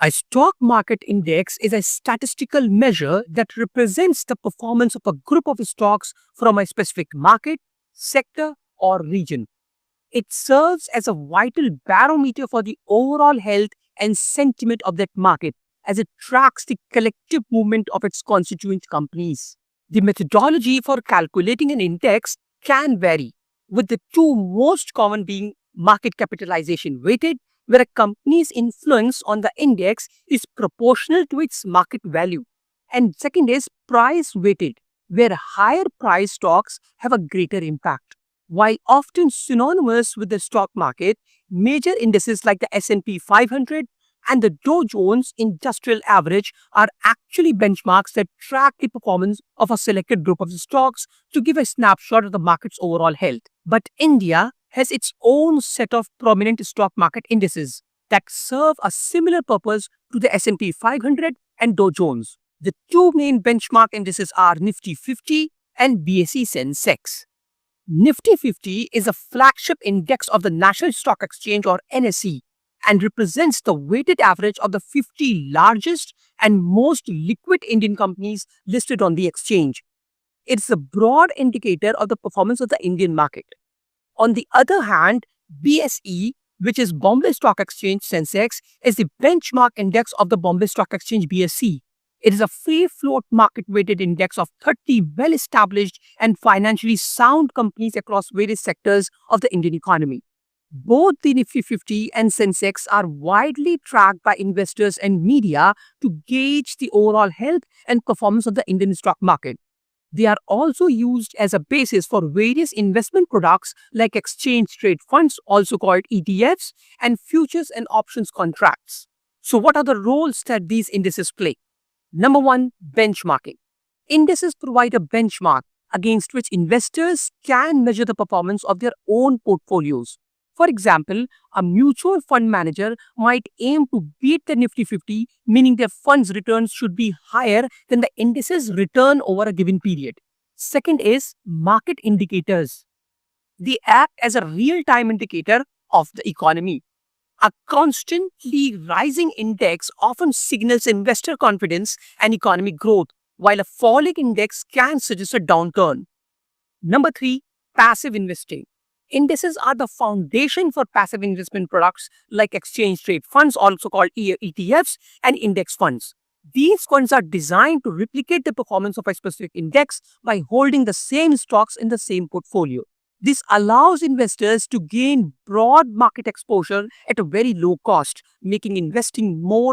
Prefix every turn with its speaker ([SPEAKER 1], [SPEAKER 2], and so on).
[SPEAKER 1] A stock market index is a statistical measure that represents the performance of a group of stocks from a specific market, sector, or region. It serves as a vital barometer for the overall health and sentiment of that market as it tracks the collective movement of its constituent companies. The methodology for calculating an index can vary, with the two most common being market capitalization weighted, where a company's influence on the index is proportional to its market value. And second is price weighted, where higher price stocks have a greater impact. While often synonymous with the stock market, major indices like the S&P 500 and the Dow Jones Industrial Average are actually benchmarks that track the performance of a selected group of stocks to give a snapshot of the market's overall health. But India has its own set of prominent stock market indices that serve a similar purpose to the S&P 500 and Dow Jones. The two main benchmark indices are Nifty 50 and BSE Sensex. Nifty 50 is a flagship index of the National Stock Exchange or NSE and represents the weighted average of the 50 largest and most liquid Indian companies listed on the exchange. It's a broad indicator of the performance of the Indian market. On the other hand, BSE, which is Bombay Stock Exchange Sensex, is the benchmark index of the Bombay Stock Exchange BSE. It is a free float market weighted index of 30 well established and financially sound companies across various sectors of the Indian economy. Both the Nifty 50 and Sensex are widely tracked by investors and media to gauge the overall health and performance of the Indian stock market. They are also used as a basis for various investment products like exchange trade funds, also called ETFs, and futures and options contracts. So what are the roles that these indices play? Number one, benchmarking. Indices provide a benchmark against which investors can measure the performance of their own portfolios. For example, a mutual fund manager might aim to beat the Nifty 50, meaning their fund's returns should be higher than the indice's return over a given period. Second is market indicators. They act as a real-time indicator of the economy. A constantly rising index often signals investor confidence and economic growth, while a falling index can suggest a downturn. Number three, passive investing. Indices are the foundation for passive investment products like exchange trade funds, also called ETFs, and index funds. These funds are designed to replicate the performance of a specific index by holding the same stocks in the same portfolio. This allows investors to gain broad market exposure at a very low cost, making investing more